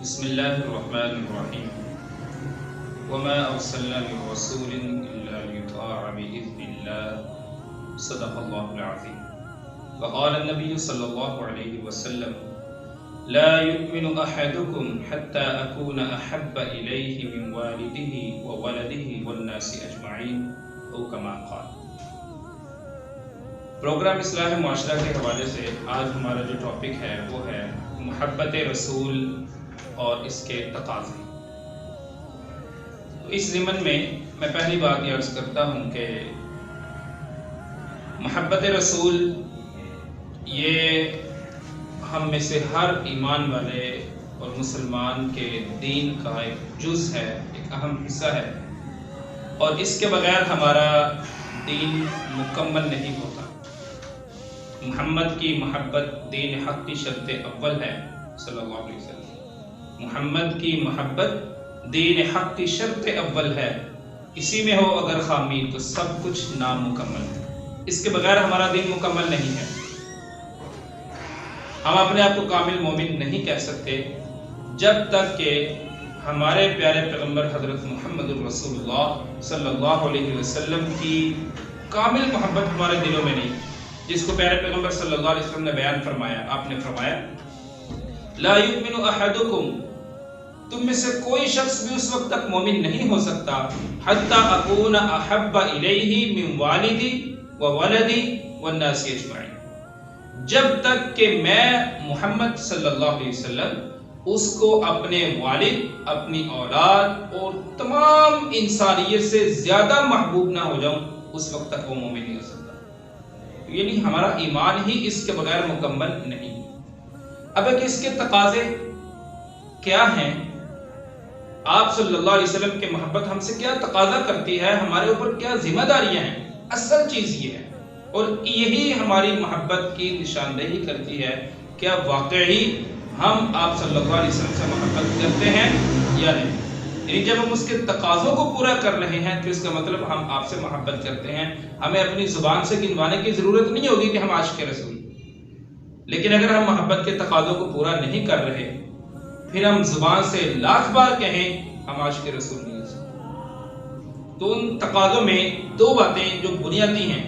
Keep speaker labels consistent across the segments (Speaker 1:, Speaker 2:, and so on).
Speaker 1: بسم الله الرحمن الرحيم وما أرسلنا من رسول إلا ليطاع بإذن الله صدق الله العظيم وقال النبي صلى الله عليه وسلم لا يؤمن أحدكم حتى أكون أحب إليه من والده وولده والناس أجمعين أو كما قال۔ پروگرام اصلاح معاشرہ کے حوالے سے آج ہمارا جو ٹاپک ہے وہ ہے محبت رسول اور اس کے تقاضے۔ اس ضمن میں پہلی بات یہ عرض کرتا ہوں کہ محبت رسول یہ ہم میں سے ہر ایمان والے اور مسلمان کے دین کا ایک جز ہے، ایک اہم حصہ ہے، اور اس کے بغیر ہمارا دین مکمل نہیں ہوتا۔ محمد کی محبت دین حق کی شرط اول ہے صلی اللہ علیہ وسلم۔ محمد کی محبت دین حق کی شرط اول ہے، اسی میں ہو اگر خامی تو سب کچھ نامکمل ہے۔ اس کے بغیر ہمارا دین مکمل نہیں ہے۔ ہم اپنے آپ کو کامل مومن نہیں کہہ سکتے جب تک کہ ہمارے پیارے پیغمبر حضرت محمد الرسول اللہ صلی اللہ علیہ وسلم کی کامل محبت ہمارے دلوں میں نہیں، جس کو پیارے پیغمبر صلی اللہ علیہ وسلم نے بیان فرمایا۔ آپ نے فرمایا لا یؤمن احدکم، تم میں سے کوئی شخص بھی اس وقت تک مومن نہیں ہو سکتا حتی اکون احب الیہ من والدی وولدی والناس اجمعین، جب تک کہ میں محمد صلی اللہ علیہ وسلم اس کو اپنے والد، اپنی اولاد اور تمام انسانیت سے زیادہ محبوب نہ ہو جاؤں، اس وقت تک وہ مومن نہیں ہو سکتا۔ یعنی ہمارا ایمان ہی اس کے بغیر مکمل نہیں۔ اب ایک اس کے تقاضے کیا ہیں؟ آپ صلی اللہ علیہ وسلم کی محبت ہم سے کیا تقاضا کرتی ہے، ہمارے اوپر کیا ذمہ داریاں ہیں؟ اصل چیز یہ ہے، اور یہی ہماری محبت کی نشاندہی کرتی ہے کہ واقعی ہم آپ صلی اللہ علیہ وسلم سے محبت کرتے ہیں یا نہیں۔ یعنی جب ہم اس کے تقاضوں کو پورا کر رہے ہیں تو اس کا مطلب ہم آپ سے محبت کرتے ہیں۔ ہمیں اپنی زبان سے گنوانے کی ضرورت نہیں ہوگی کہ ہم عاشق رسول، لیکن اگر ہم محبت کے تقاضوں کو پورا نہیں کر رہے پھر ہم زبان سے لاکھ بار کہیں ہم عاشق رسول نہیں ہو سکتے۔ تو ان تقاضوں میں دو باتیں جو بنیادی ہیں،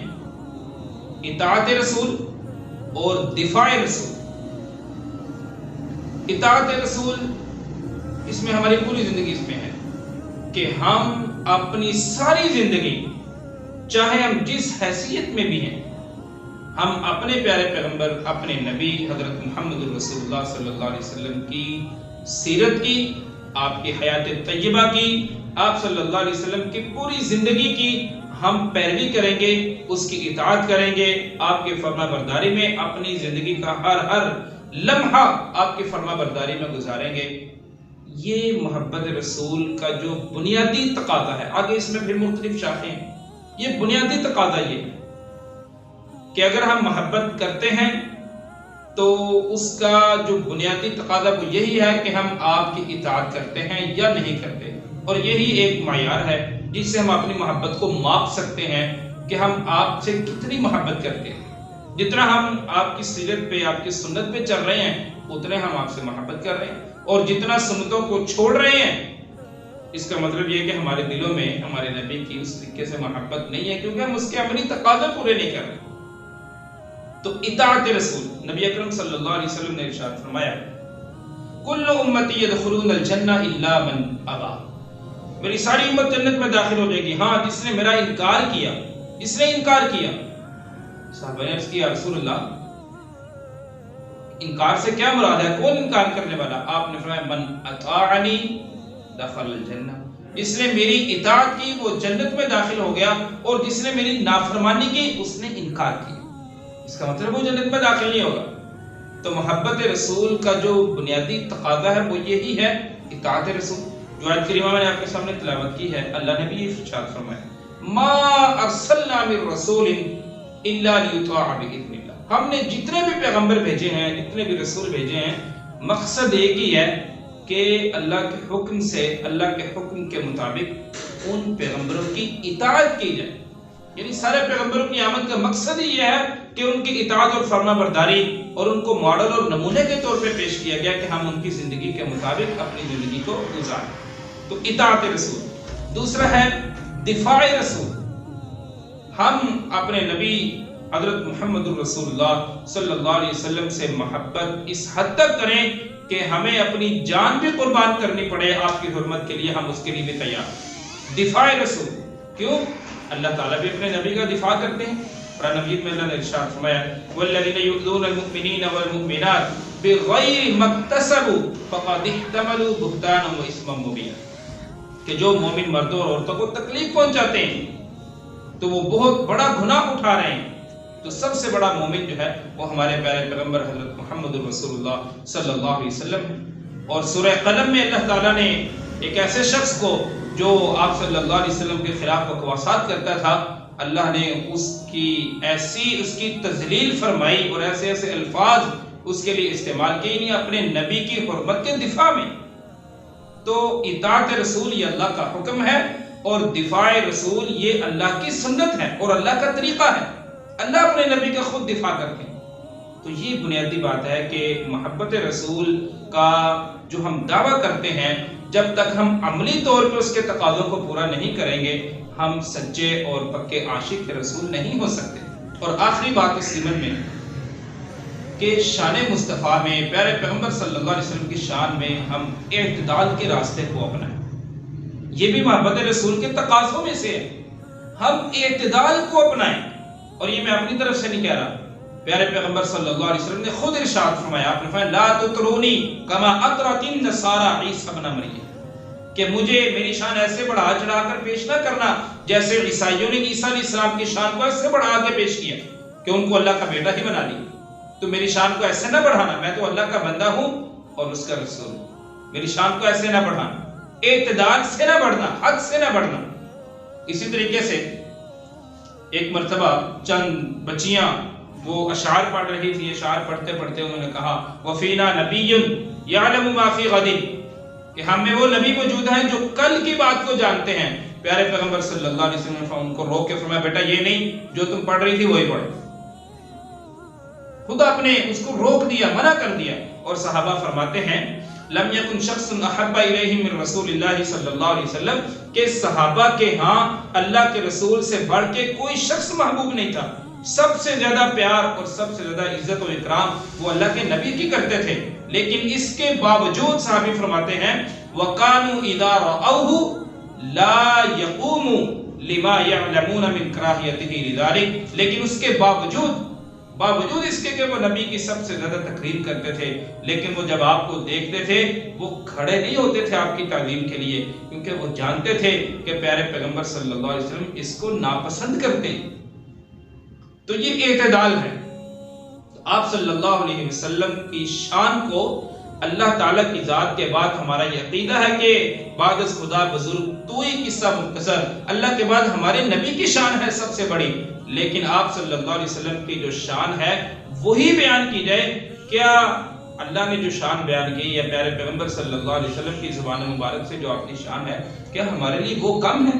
Speaker 1: اطاعت رسول اور دفاع رسول۔ اطاعت رسول اس میں ہماری پوری زندگی اس میں ہے کہ ہم اپنی ساری زندگی، چاہے ہم جس حیثیت میں بھی ہیں، ہم اپنے پیارے پیغمبر، اپنے نبی حضرت محمد الرسول اللہ صلی اللہ علیہ وسلم کی سیرت کی، آپ کی حیات طیبہ کی، آپ صلی اللہ علیہ وسلم کی پوری زندگی کی ہم پیروی کریں گے، اس کی اطاعت کریں گے، آپ کی فرما برداری میں اپنی زندگی کا ہر لمحہ آپ کی فرما برداری میں گزاریں گے۔ یہ محبت رسول کا جو بنیادی تقاضا ہے، آگے اس میں پھر مختلف شاخیں ہیں، یہ بنیادی تقاضا یہ ہے کہ اگر ہم محبت کرتے ہیں تو اس کا جو بنیادی تقاضا وہ یہی ہے کہ ہم آپ کی اطاعت کرتے ہیں یا نہیں کرتے، اور یہی ایک معیار ہے جس سے ہم اپنی محبت کو ماپ سکتے ہیں کہ ہم آپ سے کتنی محبت کرتے ہیں۔ جتنا ہم آپ کی سیرت پہ، آپ کی سنت پہ چل رہے ہیں، اتنے ہم آپ سے محبت کر رہے ہیں، اور جتنا سنتوں کو چھوڑ رہے ہیں، اس کا مطلب یہ کہ ہمارے دلوں میں ہمارے نبی کی اس طریقے سے محبت نہیں ہے، کیونکہ ہم اس کے عملی تقاضے پورے نہیں کر رہے۔ تو اطاعت رسول، نبی اکرم صلی اللہ علیہ وسلم نے ارشاد فرمایا کل امتی یدخلون الجنہ الا من ابا، میری ساری امت جنت میں داخل ہو جائے گی ہاں جس نے میرا انکار کیا، جس نے انکار کیا۔ صحابہ نے عرض کیا رسول اللہ انکار سے کیا مراد ہے، کون انکار کرنے والا؟ آپ نے فرمایا من اطاعنی دخل الجنہ، جس نے میری اطاعت کی وہ جنت میں داخل ہو گیا، اور جس نے میری نافرمانی کی اس نے انکار کیا۔ اس کا مطلب وہ جنت میں داخل نہیں ہوگا۔ تو محبت رسول کا جو بنیادی تقاضا ہے وہ یہی ہے اطاعت رسول۔ جو آیت کریمہ میں نے آپ کے سامنے تلاوت کی ہے، اللہ نے بھی یہ ارشاد فرمایا ما ارسلنا من رسول الا لیطاع باذن اللہ، ہم نے جتنے بھی پیغمبر بھیجے ہیں، جتنے بھی رسول بھیجے ہیں، مقصد ایک ہی ہے کہ اللہ کے حکم سے، اللہ کے حکم کے مطابق ان پیغمبروں کی اطاعت کی جائے۔ یعنی سارے پیغمبروں کی آمد کا مقصد ہی یہ ہے کہ ان کی اطاعت اور فرما برداری اور ان کو ماڈل اور نمونے کے طور پہ پیش کیا گیا کہ ہم ان کی زندگی کے مطابق اپنی زندگی کو گزاریں. تو اطاعت رسول. دوسرا ہے دفاع رسول. ہم اپنے نبی حضرت محمد الرسول اللہ صلی اللہ علیہ وسلم سے محبت اس حد تک کریں کہ ہمیں اپنی جان بھی قربان کرنی پڑے آپ کی حرمت کے لیے، ہم اس کے لیے بھی تیار. دفاع رسول. کیوں؟ اللہ تعالیٰ بھی اپنے نبی کا دفاع کرتے ہیں. قرآن مجید میں اللہ نے ارشاد فرمایا والذین یؤذون المؤمنین والمؤمنات بغیر ما اکتسبوا فقد احتملوا بہتانا واثما مبینا، کہ جو مومن مردوں اور عورتوں کو تکلیف پہنچاتے ہیں تو وہ بہت بڑا گناہ اٹھا رہے ہیں. تو سب سے بڑا مومن جو ہے وہ ہمارے پیارے پیغمبر حضرت محمد الرسول اللہ صلی اللہ علیہ وسلم ہے. اور سورہ قلم میں اللہ تعالیٰ نے ایک ایسے شخص کو جو آپ صلی اللہ علیہ وسلم کے خلاف بکواسات کرتا تھا، اللہ نے اس کی تذلیل فرمائی اور ایسے ایسے الفاظ اس کے لیے استعمال کیے، یعنی اپنے نبی کی حرمت کے دفاع میں. تو اطاعت رسول یہ اللہ کا حکم ہے اور دفاع رسول یہ اللہ کی سنت ہے اور اللہ کا طریقہ ہے. اللہ اپنے نبی کا خود دفاع کرتے ہیں. تو یہ بنیادی بات ہے کہ محبت رسول کا جو ہم دعویٰ کرتے ہیں، جب تک ہم عملی طور پہ اس کے تقاضوں کو پورا نہیں کریں گے ہم سچے اور پکے عاشق رسول نہیں ہو سکتے. اور آخری بات اس ضمن میں کہ شان مصطفیٰ میں، پیارے پیغمبر صلی اللہ علیہ وسلم کی شان میں ہم اعتدال کے راستے کو اپنائیں. یہ بھی محبت رسول کے تقاضوں میں سے ہے، ہم اعتدال کو اپنائیں. اور یہ میں اپنی طرف سے نہیں کہہ رہا، پیارے پیغمبر صلی اللہ علیہ وسلم نے خود ارشاد فرمایا، آپ نے فرمایا لا تطرونی کما اطرت النصارى عیسی ابن مریم، کہ مجھے میری شان ایسے بڑھا چڑھا کر پیش نہ کرنا جیسے عیسائیوں نے عیسیٰ علیہ السلام کی شان کو ایسے بڑھا کے پیش کیا کہ ان کو اللہ کا بیٹا ہی بنا لیا. تو میری شان کو ایسے نہ بڑھانا، میں تو اللہ کا بندہ ہوں اور اس کا رسول. میری شان کو ایسے نہ بڑھانا، اعتدال سے نہ بڑھنا، حد سے نہ بڑھنا. اسی طریقے سے ایک مرتبہ چند بچیاں وہ اشعار پڑھ رہی تھی، اشعار پڑھتے پڑھتے انہوں نے کہا وَفِينَا نَبِيٌّ يَعْلَمُ مَا فِي غَدٍ، کہ ہم میں وہ نبی موجود ہیں جو کل کی بات کو جانتے ہیں. پیارے پیغمبر صلی اللہ علیہ وسلم نے ان کو روک کے فرمایا بیٹا یہ نہیں، جو تم پڑھ رہی تھی وہی پڑھو. خدا اپنے اس کو روک دیا، منع کر دیا. اور صحابہ فرماتے ہیں لم یکن شخص احب الیہ من رسول اللہ صلی اللہ علیہ وسلم، کہ صحابہ کے ہاں اللہ کے رسول سے بڑھ کے کوئی شخص محبوب نہیں تھا. سب سے زیادہ پیار اور سب سے زیادہ عزت و اکرام وہ اللہ کے نبی کی کرتے تھے. لیکن اس کے باوجود صحابی فرماتے ہیں وَقَانُوا إِذَا رَأَوْهُ لَا يَقُومُوا لِمَا يَعْلَمُونَ مِنْ كَرَاهِيَتِهِ لِذَلِكَ، لیکن اس کے باوجود اس کے کہ وہ نبی کی سب سے زیادہ تقریم کرتے تھے، لیکن وہ جب آپ کو دیکھتے تھے وہ کھڑے نہیں ہوتے تھے آپ کی تعظیم کے لیے، کیونکہ وہ جانتے تھے کہ پیارے پیغمبر صلی اللہ علیہ وسلم اس کو ناپسند کرتے ہیں. تو یہ اعتدال ہے. آپ صلی اللہ علیہ وسلم کی شان کو اللہ تعالیٰ کی ذات کے بعد ہمارا یہ عقیدہ ہے کہ بعد از خدا بزرگ تو ہی قصہ مختصر، اللہ کے بعد ہمارے نبی کی شان ہے سب سے بڑی، لیکن آپ صلی اللہ علیہ وسلم کی جو شان ہے وہی بیان کی جائے. کیا اللہ نے جو شان بیان کی یا پیارے پیغمبر صلی اللہ علیہ وسلم کی زبان مبارک سے جو آپ کی شان ہے، کیا ہمارے لیے وہ کم ہے؟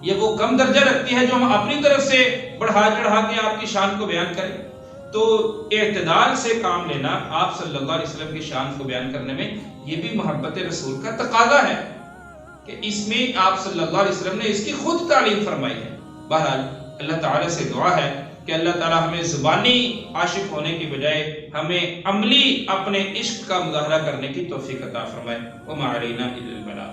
Speaker 1: یہ وہ کم درجہ رکھتی ہے جو ہم اپنی طرف سے بڑھا چڑھا کے آپ کی شان کو بیان کریں؟ تو اعتدال سے کام لینا آپ صلی اللہ علیہ وسلم کی شان کو بیان کرنے میں یہ بھی محبت رسول کا تقاضا ہے کہ اس میں آپ صلی اللہ علیہ وسلم نے اس کی خود تعلیم فرمائی ہے. بہرحال اللہ تعالیٰ سے دعا ہے کہ اللہ تعالیٰ ہمیں زبانی عاشق ہونے کی بجائے ہمیں عملی اپنے عشق کا مظاہرہ کرنے کی توفیق عطا فرمائے. وما علینا الا البلاغ.